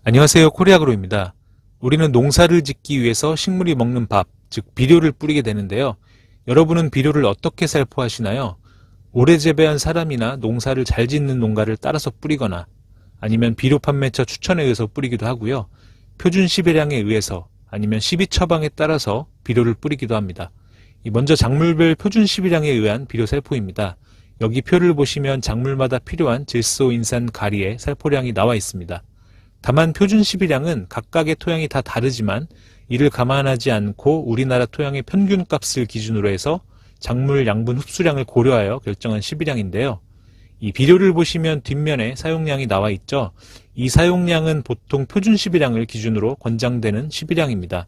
안녕하세요. 코리아그로입니다. 우리는 농사를 짓기 위해서 식물이 먹는 밥, 즉 비료를 뿌리게 되는데요. 여러분은 비료를 어떻게 살포하시나요? 오래 재배한 사람이나 농사를 잘 짓는 농가를 따라서 뿌리거나 아니면 비료 판매처 추천에 의해서 뿌리기도 하고요. 표준 시배량에 의해서 아니면 시비 처방에 따라서 비료를 뿌리기도 합니다. 먼저 작물별 표준 시비량에 의한 비료 살포입니다. 여기 표를 보시면 작물마다 필요한 질소, 인산, 가리의 살포량이 나와 있습니다. 다만 표준 시비량은 각각의 토양이 다 다르지만 이를 감안하지 않고 우리나라 토양의 평균 값을 기준으로 해서 작물 양분 흡수량을 고려하여 결정한 시비량인데요. 이 비료를 보시면 뒷면에 사용량이 나와 있죠. 이 사용량은 보통 표준 시비량을 기준으로 권장되는 시비량입니다.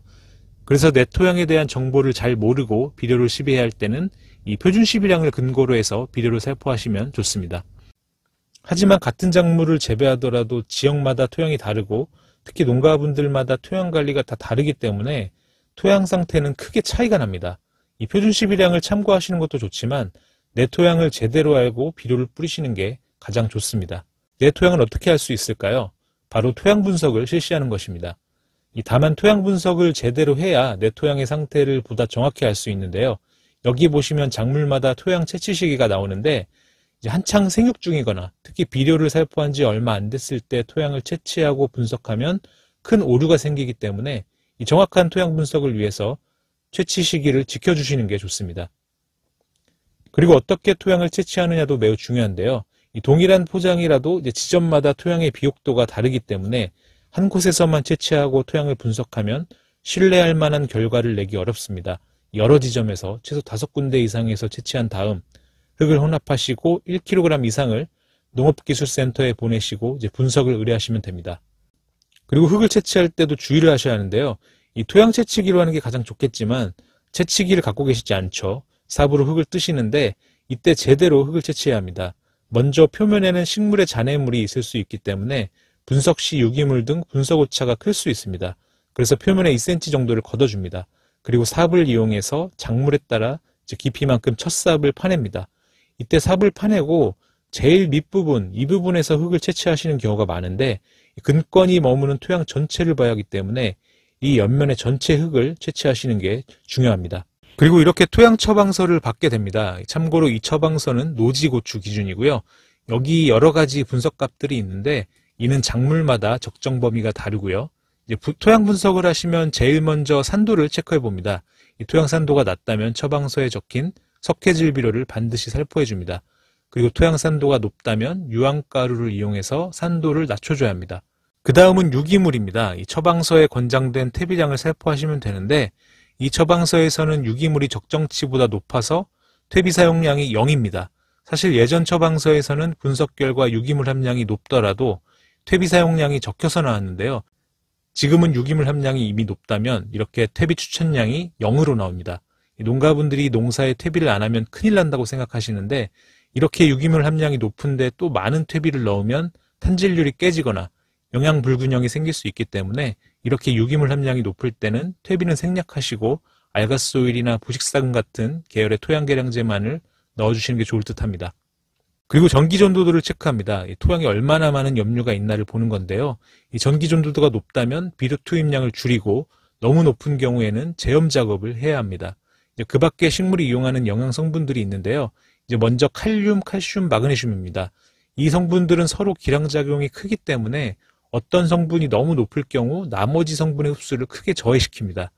그래서 내 토양에 대한 정보를 잘 모르고 비료를 시비해야 할 때는 이 표준 시비량을 근거로 해서 비료를 살포하시면 좋습니다. 하지만 같은 작물을 재배하더라도 지역마다 토양이 다르고 특히 농가분들마다 토양 관리가 다 다르기 때문에 토양 상태는 크게 차이가 납니다. 이 표준 시비량을 참고하시는 것도 좋지만 내 토양을 제대로 알고 비료를 뿌리시는 게 가장 좋습니다. 내 토양은 어떻게 할 수 있을까요? 바로 토양 분석을 실시하는 것입니다. 다만 토양 분석을 제대로 해야 내 토양의 상태를 보다 정확히 알 수 있는데요. 여기 보시면 작물마다 토양 채취 시기가 나오는데 이제 한창 생육 중이거나 특히 비료를 살포한 지 얼마 안 됐을 때 토양을 채취하고 분석하면 큰 오류가 생기기 때문에 이 정확한 토양 분석을 위해서 채취 시기를 지켜주시는 게 좋습니다. 그리고 어떻게 토양을 채취하느냐도 매우 중요한데요. 이 동일한 포장이라도 이제 지점마다 토양의 비옥도가 다르기 때문에 한 곳에서만 채취하고 토양을 분석하면 신뢰할 만한 결과를 내기 어렵습니다. 여러 지점에서 최소 5군데 이상에서 채취한 다음 흙을 혼합하시고 1kg 이상을 농업기술센터에 보내시고 이제 분석을 의뢰하시면 됩니다. 그리고 흙을 채취할 때도 주의를 하셔야 하는데요. 이 토양 채취기로 하는 게 가장 좋겠지만 채취기를 갖고 계시지 않죠. 삽으로 흙을 뜨시는데 이때 제대로 흙을 채취해야 합니다. 먼저 표면에는 식물의 잔해물이 있을 수 있기 때문에 분석 시 유기물 등 분석 오차가 클 수 있습니다. 그래서 표면에 2cm 정도를 걷어줍니다. 그리고 삽을 이용해서 작물에 따라 깊이만큼 첫 삽을 파냅니다. 이때 삽을 파내고 제일 밑부분, 이 부분에서 흙을 채취하시는 경우가 많은데 근권이 머무는 토양 전체를 봐야 하기 때문에 이 옆면의 전체 흙을 채취하시는 게 중요합니다. 그리고 이렇게 토양 처방서를 받게 됩니다. 참고로 이 처방서는 노지고추 기준이고요. 여기 여러 가지 분석값들이 있는데 이는 작물마다 적정 범위가 다르고요. 이제 토양 분석을 하시면 제일 먼저 산도를 체크해 봅니다. 이 토양 산도가 낮다면 처방서에 적힌 석회질 비료를 반드시 살포해 줍니다. 그리고 토양 산도가 높다면 유황가루를 이용해서 산도를 낮춰줘야 합니다. 그 다음은 유기물입니다. 이 처방서에 권장된 퇴비량을 살포하시면 되는데 이 처방서에서는 유기물이 적정치보다 높아서 퇴비 사용량이 0입니다. 사실 예전 처방서에서는 분석 결과 유기물 함량이 높더라도 퇴비 사용량이 적혀서 나왔는데요. 지금은 유기물 함량이 이미 높다면 이렇게 퇴비 추천량이 0으로 나옵니다. 농가분들이 농사에 퇴비를 안 하면 큰일 난다고 생각하시는데 이렇게 유기물 함량이 높은데 또 많은 퇴비를 넣으면 탄질률이 깨지거나 영양 불균형이 생길 수 있기 때문에 이렇게 유기물 함량이 높을 때는 퇴비는 생략하시고 알가스오일이나 부식사금 같은 계열의 토양개량제만을 넣어주시는 게 좋을 듯 합니다. 그리고 전기전도도를 체크합니다. 토양에 얼마나 많은 염류가 있나를 보는 건데요. 이 전기전도도가 높다면 비료 투입량을 줄이고 너무 높은 경우에는 제염 작업을 해야 합니다. 그 밖에 식물이 이용하는 영양 성분들이 있는데요. 이제 먼저 칼륨, 칼슘, 마그네슘입니다. 이 성분들은 서로 기량작용이 크기 때문에 어떤 성분이 너무 높을 경우 나머지 성분의 흡수를 크게 저해시킵니다.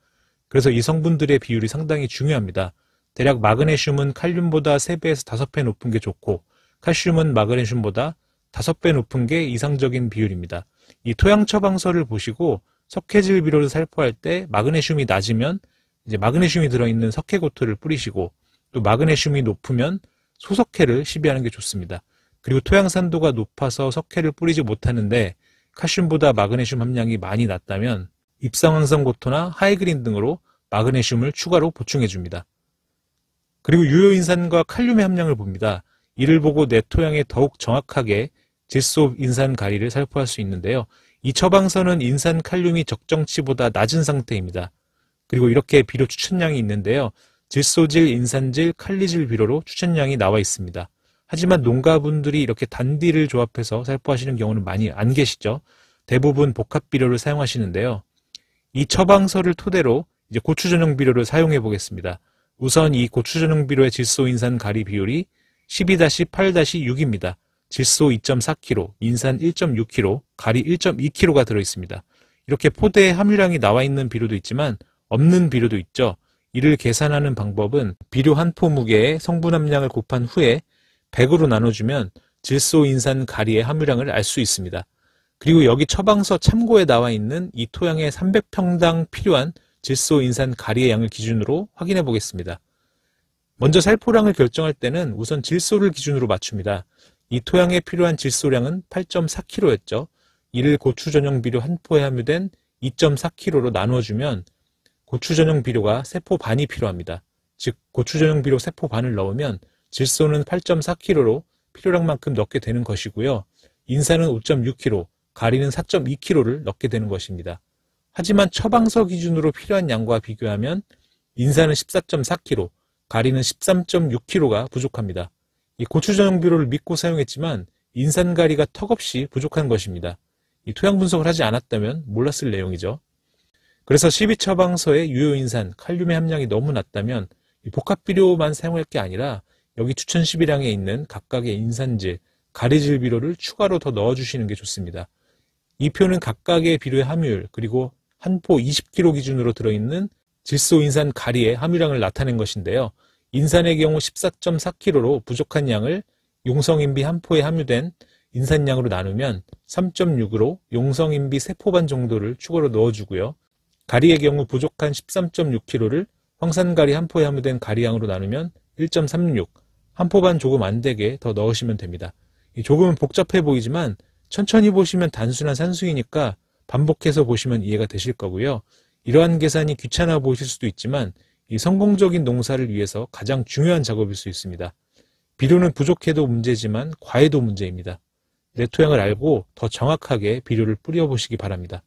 그래서 이 성분들의 비율이 상당히 중요합니다. 대략 마그네슘은 칼륨보다 3배에서 5배 높은 게 좋고 칼슘은 마그네슘보다 5배 높은 게 이상적인 비율입니다. 이 토양 처방서를 보시고 석회질 비료를 살포할 때 마그네슘이 낮으면 이제 마그네슘이 들어있는 석회고토를 뿌리시고 또 마그네슘이 높으면 소석회를 시비하는 게 좋습니다. 그리고 토양 산도가 높아서 석회를 뿌리지 못하는데 칼슘보다 마그네슘 함량이 많이 낮다면 입상황성 고토나 하이그린 등으로 마그네슘을 추가로 보충해 줍니다. 그리고 유효인산과 칼륨의 함량을 봅니다. 이를 보고 내 토양에 더욱 정확하게 질소, 인산, 가리를 살포할 수 있는데요. 이 처방서는 인산, 칼륨이 적정치보다 낮은 상태입니다. 그리고 이렇게 비료 추천량이 있는데요. 질소질, 인산질, 칼리질 비료로 추천량이 나와 있습니다. 하지만 농가분들이 이렇게 단디를 조합해서 살포하시는 경우는 많이 안 계시죠. 대부분 복합 비료를 사용하시는데요. 이 처방서를 토대로 이제 고추 전용 비료를 사용해 보겠습니다. 우선 이 고추 전용 비료의 질소 인산 가리 비율이 12-8-6입니다. 질소 2.4kg, 인산 1.6kg, 가리 1.2kg가 들어있습니다. 이렇게 포대에 함유량이 나와 있는 비료도 있지만 없는 비료도 있죠. 이를 계산하는 방법은 비료 한 포 무게의 성분 함량을 곱한 후에 100으로 나눠주면 질소 인산 가리의 함유량을 알 수 있습니다. 그리고 여기 처방서 참고에 나와 있는 이 토양의 300평당 필요한 질소 인산 가리의 양을 기준으로 확인해 보겠습니다. 먼저 살포량을 결정할 때는 우선 질소를 기준으로 맞춥니다. 이 토양에 필요한 질소량은 8.4kg였죠. 이를 고추 전용 비료 한 포에 함유된 2.4kg로 나눠주면 고추 전용 비료가 세포 반이 필요합니다. 즉 고추 전용 비료 세포 반을 넣으면 질소는 8.4kg로 필요량만큼 넣게 되는 것이고요. 인산은 5.6kg, 가리는 4.2kg를 넣게 되는 것입니다. 하지만 처방서 기준으로 필요한 양과 비교하면 인산은 14.4kg, 가리는 13.6kg가 부족합니다. 이 고추 전용 비료를 믿고 사용했지만 인산 가리가 턱없이 부족한 것입니다. 이 토양 분석을 하지 않았다면 몰랐을 내용이죠. 그래서 12처방서의 유효인산, 칼륨의 함량이 너무 낮다면 이 복합비료만 사용할 게 아니라 여기 추천 12량에 있는 각각의 인산질, 가리질 비료를 추가로 더 넣어주시는 게 좋습니다. 이 표는 각각의 비료의 함유율, 그리고 한 포 20kg 기준으로 들어있는 질소 인산 가리의 함유량을 나타낸 것인데요. 인산의 경우 14.4kg로 부족한 양을 용성인비 한 포에 함유된 인산량으로 나누면 3.6으로 용성인비 세포반 정도를 추가로 넣어주고요. 가리의 경우 부족한 13.6kg를 황산가리 한 포에 함유된 가리양으로 나누면 1.36, 한 포반 조금 안 되게 더 넣으시면 됩니다. 조금은 복잡해 보이지만 천천히 보시면 단순한 산수이니까 반복해서 보시면 이해가 되실 거고요. 이러한 계산이 귀찮아 보이실 수도 있지만 이 성공적인 농사를 위해서 가장 중요한 작업일 수 있습니다. 비료는 부족해도 문제지만 과해도 문제입니다. 내 토양을 알고 더 정확하게 비료를 뿌려보시기 바랍니다.